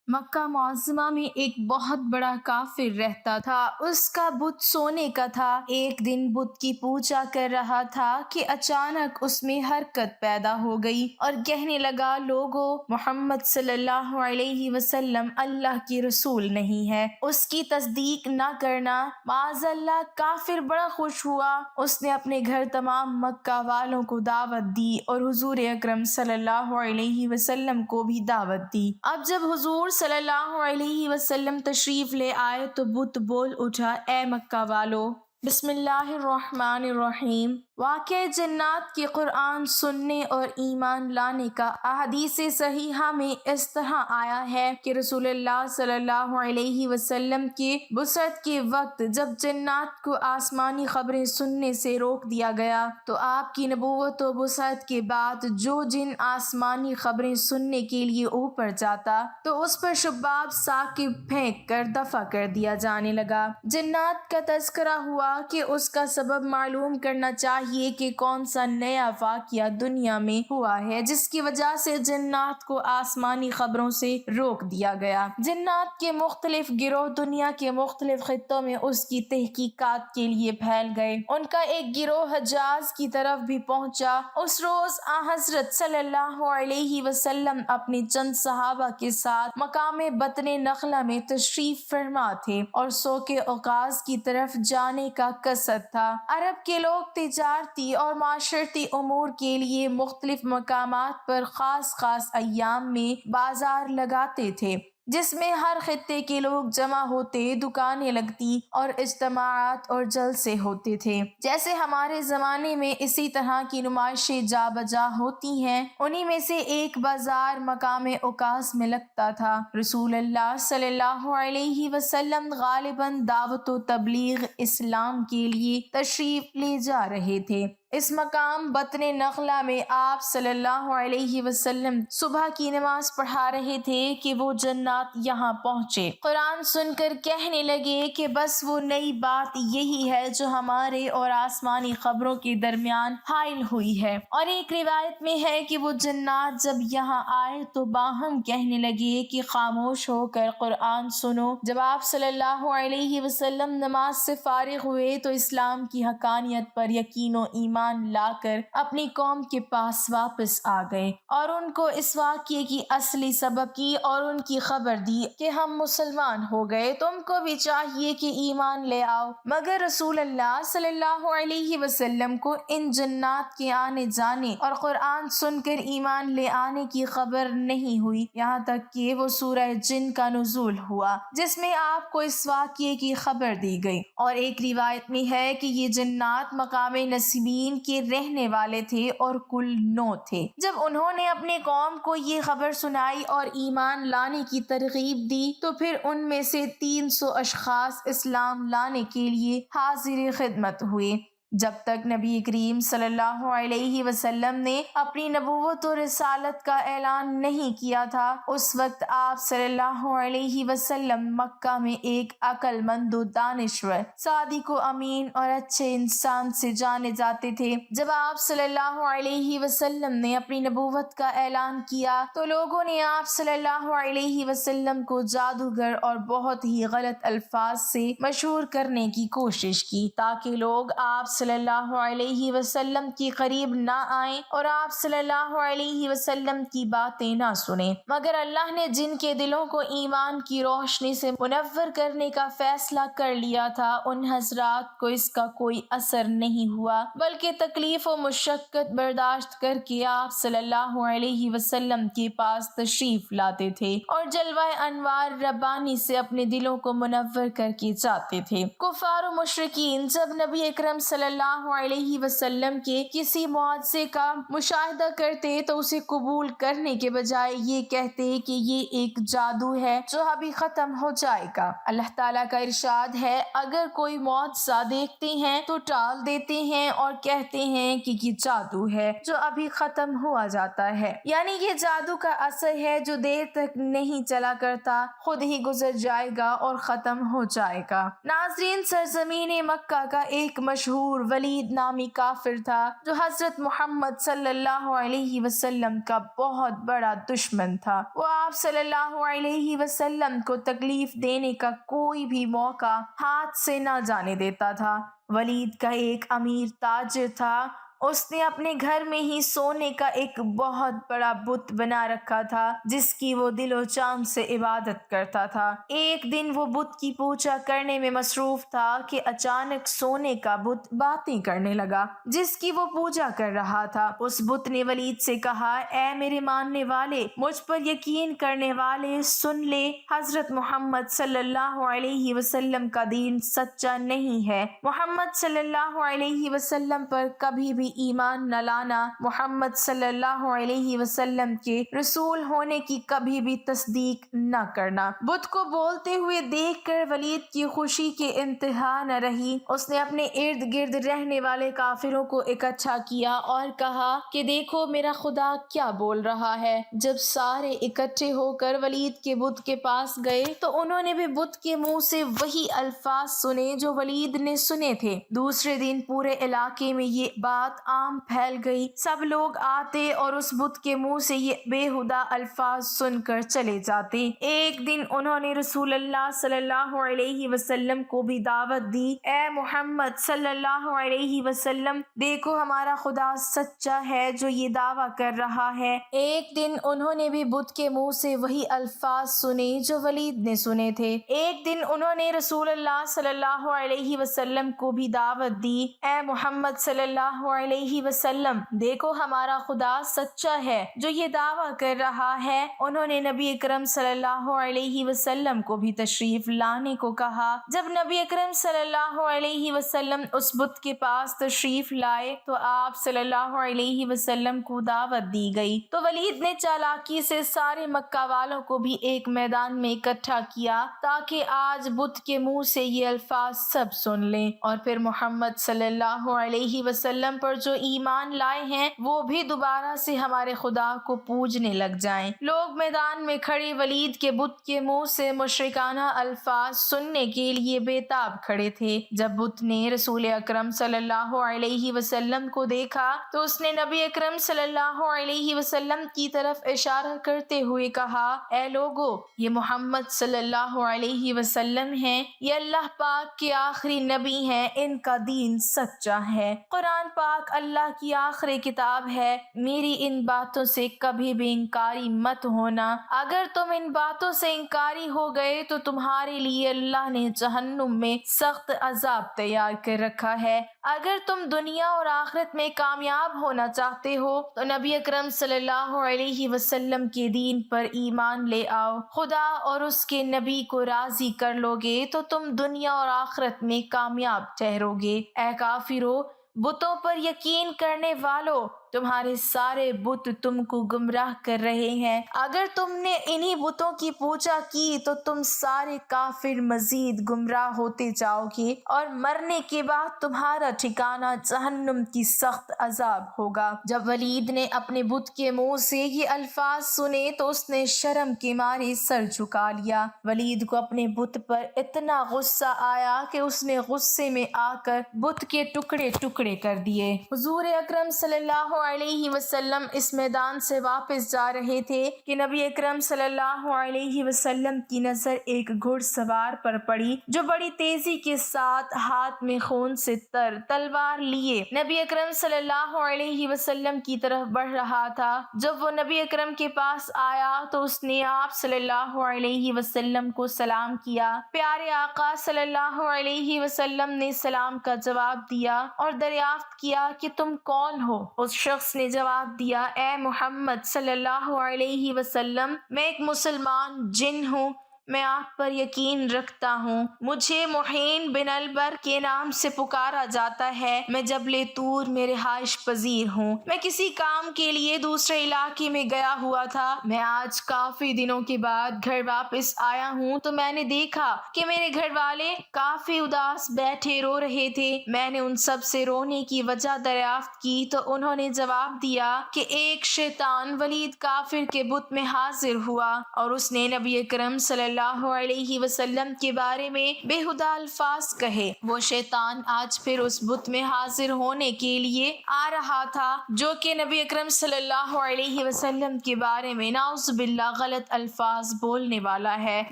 مکہ معظمہ میں ایک بہت بڑا کافر رہتا تھا۔ اس کا بت سونے کا تھا۔ ایک دن بت کی پوجا کر رہا تھا کہ اچانک اس میں حرکت پیدا ہو گئی اور کہنے لگا، لوگو، محمد صلی اللہ علیہ وسلم اللہ کی رسول نہیں ہے، اس کی تصدیق نہ کرنا۔ معاذ اللہ، کافر بڑا خوش ہوا۔ اس نے اپنے گھر تمام مکہ والوں کو دعوت دی اور حضور اکرم صلی اللہ علیہ وسلم کو بھی دعوت دی۔ اب جب حضور صلی اللہ علیہ وسلم تشریف لے آئے تو بت بول اٹھا، اے مکہ والو، بسم اللہ الرحمن الرحیم۔ واقعہ جنات کے قرآن سننے اور ایمان لانے کا احادیث صحیحہ میں اس طرح آیا ہے کہ رسول اللہ صلی اللہ علیہ وسلم کے بعثت کے وقت جب جنات کو آسمانی خبریں سننے سے روک دیا گیا تو آپ کی نبوت و بعثت کے بعد جو جن آسمانی خبریں سننے کے لیے اوپر جاتا تو اس پر شباب ثاقب پھینک کر دفع کر دیا جانے لگا۔ جنات کا تذکرہ ہوا کہ اس کا سبب معلوم کرنا چاہیے کہ کون سا نیا واقعہ دنیا میں ہوا ہے جس کی وجہ سے جنات کو آسمانی خبروں سے روک دیا گیا۔ جنات کے مختلف گروہ دنیا کے مختلف خطوں میں اس کی تحقیقات کے لیے پھیل گئے۔ ان کا ایک گروہ حجاز کی طرف بھی پہنچا۔ اس روز حضرت صلی اللہ علیہ وسلم اپنے چند صحابہ کے ساتھ مقام بطن نخلہ میں تشریف فرما تھے اور سوق عکاظ کی طرف جانے کا قصد تھا۔ عرب کے لوگ تجارتی اور معاشرتی امور کے لیے مختلف مقامات پر خاص ایام میں بازار لگاتے تھے جس میں ہر خطے کے لوگ جمع ہوتے، دکانیں لگتی اور اجتماعات اور جلسے ہوتے تھے۔ جیسے ہمارے زمانے میں اسی طرح کی نمائشیں جا بجا ہوتی ہیں، انہی میں سے ایک بازار مقام عکاظ میں لگتا تھا۔ رسول اللہ صلی اللہ علیہ وسلم غالباً دعوت و تبلیغ اسلام کے لیے تشریف لے جا رہے تھے۔ اس مقام بطن نخلہ میں آپ صلی اللہ علیہ وسلم صبح کی نماز پڑھا رہے تھے کہ وہ جنات یہاں پہنچے۔ قرآن سن کر کہنے لگے کہ بس وہ نئی بات یہی ہے جو ہمارے اور آسمانی خبروں کے درمیان حائل ہوئی ہے۔ اور ایک روایت میں ہے کہ وہ جنات جب یہاں آئے تو باہم کہنے لگے کہ خاموش ہو کر قرآن سنو۔ جب آپ صلی اللہ علیہ وسلم نماز سے فارغ ہوئے تو اسلام کی حقانیت پر یقین و ایمان لا کر اپنی قوم کے پاس واپس آ گئے اور ان کو اس واقعے کی اصلی سبب کی اور ان کی خبر دی کہ ہم مسلمان ہو گئے، تم کو بھی چاہیے کہ ایمان لے آؤ۔ مگر رسول اللہ صلی اللہ علیہ وسلم کو ان جنات کے آنے جانے اور قرآن سن کر ایمان لے آنے کی خبر نہیں ہوئی، یہاں تک کہ وہ سورہ جن کا نزول ہوا جس میں آپ کو اس واقعے کی خبر دی گئی۔ اور ایک روایت میں ہے کہ یہ جنات مقام نسیبین کے رہنے والے تھے اور کل 9 تھے۔ جب انہوں نے اپنے قوم کو یہ خبر سنائی اور ایمان لانے کی ترغیب دی تو پھر ان میں سے 300 اشخاص اسلام لانے کے لیے حاضر خدمت ہوئے۔ جب تک نبی کریم صلی اللہ علیہ وسلم نے اپنی نبوت و رسالت کا اعلان نہیں کیا تھا، اس وقت آپ صلی اللہ علیہ وسلم مکہ میں ایک عقل مند و دانشور، صادق و امین اور اچھے انسان سے جانے جاتے تھے۔ جب آپ صلی اللہ علیہ وسلم نے اپنی نبوت کا اعلان کیا تو لوگوں نے آپ صلی اللہ علیہ وسلم کو جادوگر اور بہت ہی غلط الفاظ سے مشہور کرنے کی کوشش کی تاکہ لوگ آپ صلی اللہ علیہ وسلم کے قریب نہ آئیں اور آپ صلی اللہ علیہ وسلم کی باتیں نہ سنیں۔ مگر اللہ نے جن کے دلوں کو ایمان کی روشنی سے منور کرنے کا فیصلہ کر لیا تھا، ان حضرات کو اس کا کوئی اثر نہیں ہوا، بلکہ تکلیف و مشقت برداشت کر کے آپ صلی اللہ علیہ وسلم کے پاس تشریف لاتے تھے اور جلوہ انوار ربانی سے اپنے دلوں کو منور کر کے جاتے تھے۔ کفار و مشرکین جب نبی اکرم صلی اللہ علیہ وسلم کے کسی معجزے کا مشاہدہ کرتے تو اسے قبول کرنے کے بجائے یہ کہتے کہ یہ ایک جادو ہے جو ابھی ختم ہو جائے گا۔ اللہ تعالیٰ کا ارشاد ہے، اگر کوئی معجزہ دیکھتے ہیں تو ٹال دیتے ہیں اور کہتے ہیں کہ یہ جادو ہے جو ابھی ختم ہوا جاتا ہے، یعنی یہ جادو کا اثر ہے جو دیر تک نہیں چلا کرتا، خود ہی گزر جائے گا اور ختم ہو جائے گا۔ ناظرین، سرزمین مکہ کا ایک مشہور مشہور ولید نامی کافر تھا جو حضرت محمد صلی اللہ علیہ وسلم کا بہت بڑا دشمن تھا۔ وہ آپ صلی اللہ علیہ وسلم کو تکلیف دینے کا کوئی بھی موقع ہاتھ سے نہ جانے دیتا تھا۔ ولید کا ایک امیر تاجر تھا، اس نے اپنے گھر میں ہی سونے کا ایک بہت بڑا بت بنا رکھا تھا جس کی وہ دل و جان سے عبادت کرتا تھا۔ ایک دن وہ بت کی پوجا کرنے میں مصروف تھا کہ اچانک سونے کا بت باتیں کرنے لگا جس کی وہ پوجا کر رہا تھا۔ اس بت نے ولید سے کہا، اے میرے ماننے والے، مجھ پر یقین کرنے والے، سن لے، حضرت محمد صلی اللہ علیہ وسلم کا دین سچا نہیں ہے۔ محمد صلی اللہ علیہ وسلم پر کبھی بھی ایمان نہ لانا، محمد صلی اللہ علیہ وسلم کے رسول ہونے کی کبھی بھی تصدیق نہ کرنا۔ بت کو بولتے ہوئے دیکھ کر ولید کی خوشی کے انتہا نہ رہی۔ اس نے اپنے ارد گرد رہنے والے کافروں کو اکٹھا کیا اور کہا کہ دیکھو میرا خدا کیا بول رہا ہے۔ جب سارے اکٹھے ہو کر ولید کے بت کے پاس گئے تو انہوں نے بھی بت کے منہ سے وہی الفاظ سنے جو ولید نے سنے تھے۔ دوسرے دن پورے علاقے میں یہ بات عام پھیل گئی، سب لوگ آتے اور اس بت کے منہ سے یہ بےہودہ الفاظ سن کر چلے جاتے۔ ایک دن انہوں نے رسول اللہ صلی اللہ علیہ وسلم کو بھی دعوت دی، اے محمد صلی اللہ علیہ وسلم، دیکھو ہمارا خدا سچا ہے جو یہ دعویٰ کر رہا ہے۔ ایک دن انہوں نے بھی بت کے منہ سے وہی الفاظ سنے جو ولید نے سنے تھے۔ ایک دن انہوں نے رسول اللہ صلی اللہ علیہ وسلم کو بھی دعوت دی، اے محمد صلی اللہ علیہ وسلم، دیکھو ہمارا خدا سچا ہے جو یہ دعویٰ کر رہا ہے۔ انہوں نے نبی اکرم صلی اللہ علیہ وسلم کو بھی تشریف لانے کو کہا۔ جب نبی اکرم صلی اللہ علیہ وسلم اس بت کے پاس تشریف لائے تو آپ صلی اللہ علیہ وسلم کو دعوت دی گئی تو ولید نے چالاکی سے سارے مکہ والوں کو بھی ایک میدان میں اکٹھا کیا تاکہ آج بت کے منہ سے یہ الفاظ سب سن لیں، اور پھر محمد صلی اللہ علیہ وسلم پر جو ایمان لائے ہیں وہ بھی دوبارہ سے ہمارے خدا کو پوجنے لگ جائیں۔ لوگ میدان میں کھڑے ولید کے بت کے منہ سے مشرکانہ الفاظ سننے کے لیے بے تاب کھڑے تھے۔ جب بت نے رسول اکرم صلی اللہ علیہ وسلم کو دیکھا تو اس نے نبی اکرم صلی اللہ علیہ وسلم کی طرف اشارہ کرتے ہوئے کہا، اے لوگو، یہ محمد صلی اللہ علیہ وسلم ہیں، یہ اللہ پاک کے آخری نبی ہیں، ان کا دین سچا ہے۔ قرآن پاک اللہ کی آخری کتاب ہے، میری ان باتوں سے کبھی بھی انکاری مت ہونا۔ اگر تم ان باتوں سے انکاری ہو گئے تو تمہارے لیے اللہ نے جہنم میں سخت عذاب تیار کر رکھا ہے۔ اگر تم دنیا اور آخرت میں کامیاب ہونا چاہتے ہو تو نبی اکرم صلی اللہ علیہ وسلم کے دین پر ایمان لے آؤ۔ خدا اور اس کے نبی کو راضی کر لو گے تو تم دنیا اور آخرت میں کامیاب ٹھہرو گے۔ اے کافرو، بتوں پر یقین کرنے والو، تمہارے سارے بت تم کو گمراہ کر رہے ہیں۔ اگر تم نے انہی بتوں کی پوجا کی تو تم سارے کافر مزید گمراہ ہوتے جاؤ گے اور مرنے کے بعد تمہارا ٹھکانہ جہنم کی سخت عذاب ہوگا۔ جب ولید نے اپنے بت کے منہ سے یہ الفاظ سنے تو اس نے شرم کے مارے سر جھکا لیا۔ ولید کو اپنے بت پر اتنا غصہ آیا کہ اس نے غصے میں آ کر بت کے ٹکڑے ٹکڑے کر دیے۔ حضور اکرم صلی اللہ علیہ وسلم اس میدان سے واپس جا رہے تھے کہ نبی اکرم صلی اللہ علیہ وسلم کی نظر ایک گھڑ سوار پر پڑی جو بڑی تیزی کے ساتھ ہاتھ میں خون سے تر تلوار لیے نبی اکرم صلی اللہ علیہ وسلم کی طرف بڑھ رہا تھا۔ جب وہ نبی اکرم کے پاس آیا تو اس نے آپ صلی اللہ علیہ وسلم کو سلام کیا۔ پیارے آقا صلی اللہ علیہ وسلم نے سلام کا جواب دیا اور دریافت کیا کہ تم کون ہو؟ اس شخص نے جواب دیا، اے محمد صلی اللہ علیہ وسلم، میں ایک مسلمان جن ہوں، میں آپ پر یقین رکھتا ہوں۔ مجھے محین بن البر کے نام سے پکارا جاتا ہے۔ میں جبل طور میں رہائش پذیر ہوں۔ میں کسی کام کے لیے دوسرے علاقے میں گیا ہوا تھا۔ میں آج کافی دنوں کے بعد گھر واپس آیا ہوں تو میں نے دیکھا کہ میرے گھر والے کافی اداس بیٹھے رو رہے تھے۔ میں نے ان سب سے رونے کی وجہ دریافت کی تو انہوں نے جواب دیا کہ ایک شیطان ولید کافر کے بت میں حاضر ہوا اور اس نے نبی اکرم صلی اللہ علیہ وسلم کے بارے میں بےہودہ الفاظ کہے۔ وہ شیطان آج پھر اس بت میں حاضر ہونے کے لیے آ رہا تھا جو کہ نبی اکرم صلی اللہ علیہ وسلم کے بارے میں نعوذ باللہ غلط الفاظ بولنے والا ہے۔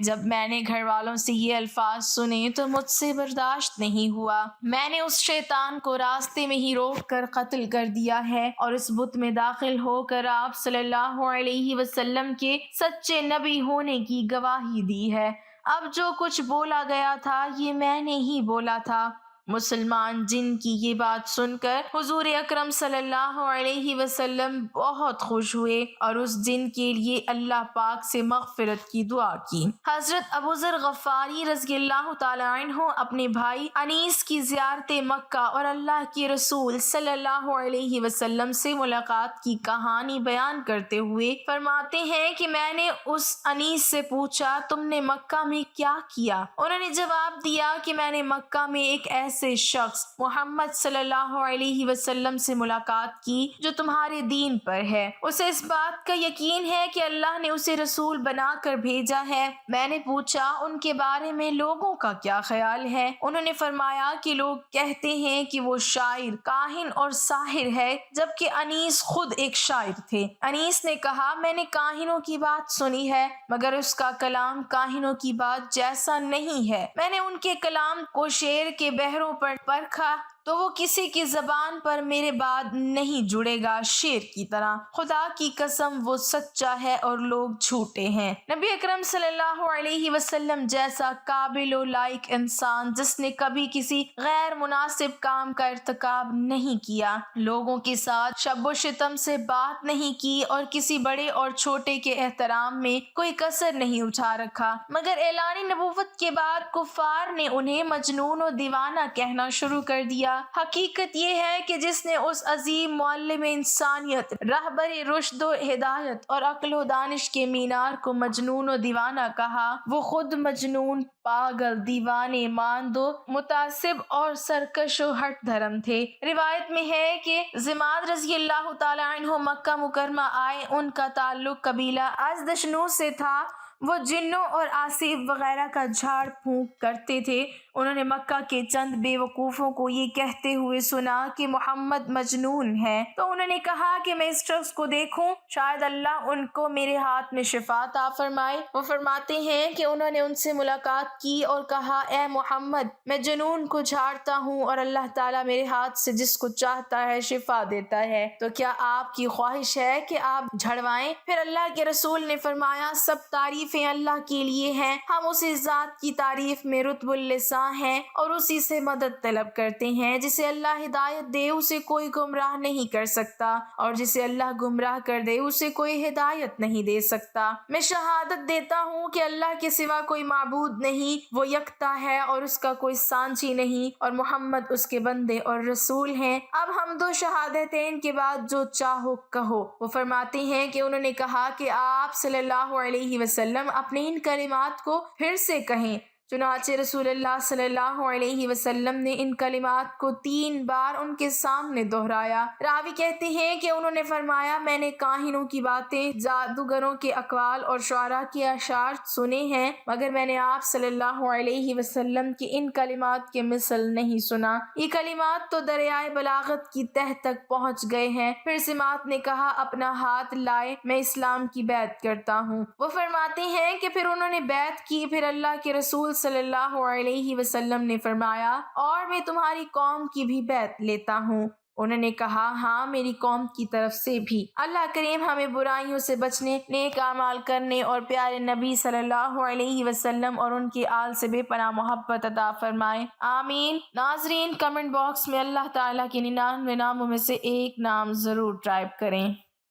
جب میں نے گھر والوں سے یہ الفاظ سنے تو مجھ سے برداشت نہیں ہوا، میں نے اس شیطان کو راستے میں ہی روک کر قتل کر دیا ہے اور اس بت میں داخل ہو کر آپ صلی اللہ علیہ وسلم کے سچے نبی ہونے کی گواہی دی ہے۔ اب جو کچھ بولا گیا تھا یہ میں نے ہی بولا تھا۔ مسلمان جن کی یہ بات سن کر حضور اکرم صلی اللہ علیہ وسلم بہت خوش ہوئے اور اس جن کے لیے اللہ پاک سے مغفرت کی دعا کی۔ حضرت ابو ذر غفاری رضی اللہ تعالی عنہ اپنے بھائی انیس کی زیارت مکہ اور اللہ کے رسول صلی اللہ علیہ وسلم سے ملاقات کی کہانی بیان کرتے ہوئے فرماتے ہیں کہ میں نے اس انیس سے پوچھا تم نے مکہ میں کیا کیا؟ انہوں نے جواب دیا کہ میں نے مکہ میں ایک ایسے شخص محمد صلی اللہ علیہ وسلم سے ملاقات کی جو تمہارے دین پر ہے، اسے اس بات کا یقین ہے کہ اللہ نے اسے رسول بنا کر بھیجا ہے۔ میں نے پوچھا ان کے بارے میں لوگوں کا کیا خیال ہے؟ انہوں نے فرمایا کہ لوگ کہتے ہیں کہ وہ شاعر، کاہن اور ساحر ہے، جبکہ انیس خود ایک شاعر تھے۔ انیس نے کہا میں نے کاہنوں کی بات سنی ہے مگر اس کا کلام کاہنوں کی بات جیسا نہیں ہے۔ میں نے ان کے کلام کو شعر کے بحروں پر پرکھا تو وہ کسی کی زبان پر میرے بعد نہیں جڑے گا شعر کی طرح۔ خدا کی قسم وہ سچا ہے اور لوگ جھوٹے ہیں۔ نبی اکرم صلی اللہ علیہ وسلم جیسا قابل و لائق انسان جس نے کبھی کسی غیر مناسب کام کا ارتکاب نہیں کیا، لوگوں کے ساتھ شب و شتم سے بات نہیں کی اور کسی بڑے اور چھوٹے کے احترام میں کوئی کسر نہیں اٹھا رکھا، مگر اعلان نبوت کے بعد کفار نے انہیں مجنون و دیوانہ کہنا شروع کر دیا۔ حقیقت یہ ہے کہ جس نے اس عظیم معلم انسانیت، رہبر رشد و ہدایت اور عقل و دانش کے مینار کو مجنون و دیوانہ کہا، وہ خود مجنون، پاگل، دیوانے، ماندو، متعصب اور سرکش و ہٹ دھرم تھے۔ روایت میں ہے کہ زماد رضی اللہ تعالی عنہ مکہ مکرمہ آئے، ان کا تعلق قبیلہ ازدشنو سے تھا، وہ جنوں اور آصف وغیرہ کا جھاڑ پھونک کرتے تھے۔ انہوں نے مکہ کے چند بے وقوفوں کو یہ کہتے ہوئے سنا کہ محمد مجنون ہے تو انہوں نے کہا کہ میں اس شخص کو دیکھوں، شاید اللہ ان کو میرے ہاتھ میں شفا عطا فرمائے۔ وہ فرماتے ہیں کہ انہوں نے ان سے ملاقات کی اور کہا اے محمد میں جنون کو جھاڑتا ہوں اور اللہ تعالیٰ میرے ہاتھ سے جس کو چاہتا ہے شفا دیتا ہے، تو کیا آپ کی خواہش ہے کہ آپ جھڑوائیں؟ پھر اللہ کے رسول نے فرمایا سب تعریفیں اللہ کے لیے ہیں، ہم اسی ذات کی تعریف میں رتب اللسان ہیں اور اسی سے مدد طلب کرتے ہیں۔ جسے اللہ ہدایت دے اسے کوئی گمراہ نہیں کر سکتا اور جسے اللہ گمراہ کر دے اسے کوئی ہدایت نہیں دے سکتا۔ میں شہادت دیتا ہوں کہ اللہ کے سوا کوئی معبود نہیں، وہ یکتا ہے اور اس کا کوئی سانچی نہیں، اور محمد اس کے بندے اور رسول ہیں۔ اب ہم دو شہادتین کے بعد جو چاہو کہو۔ وہ فرماتے ہیں کہ انہوں نے کہا کہ آپ صلی اللہ علیہ وسلم اپنے ان کلمات کو پھر سے کہیں۔ چنانچہ رسول اللہ صلی اللہ علیہ وسلم نے ان کلمات کو 3 بار ان کے سامنے دہرایا۔ راوی کہتے ہیں کہ انہوں نے فرمایا میں نے کاہنوں کی باتیں، جادوگروں کے اقوال اور شعراء کے اشعار سنے ہیں مگر میں نے آپ صلی اللہ علیہ وسلم کے ان کلمات کے مثل نہیں سنا۔ یہ کلمات تو دریائے بلاغت کی تہ تک پہنچ گئے ہیں۔ پھر سماعت نے کہا اپنا ہاتھ لائے میں اسلام کی بیعت کرتا ہوں۔ وہ فرماتے ہیں کہ پھر انہوں نے بیعت کی۔ پھر اللہ کے رسول صلی اللہ علیہ وسلم نے فرمایا اور میں تمہاری قوم کی بھی بیعت لیتا ہوں۔ انہوں نے کہا ہاں میری قوم کی طرف سے بھی۔ اللہ کریم ہمیں برائیوں سے بچنے، نیک اعمال کرنے اور پیارے نبی صلی اللہ علیہ وسلم اور ان کی آل سے بے پناہ محبت عطا فرمائے، آمین۔ ناظرین کمنٹ باکس میں اللہ تعالیٰ کے 99 ناموں میں سے ایک نام ضرور ٹائپ کریں۔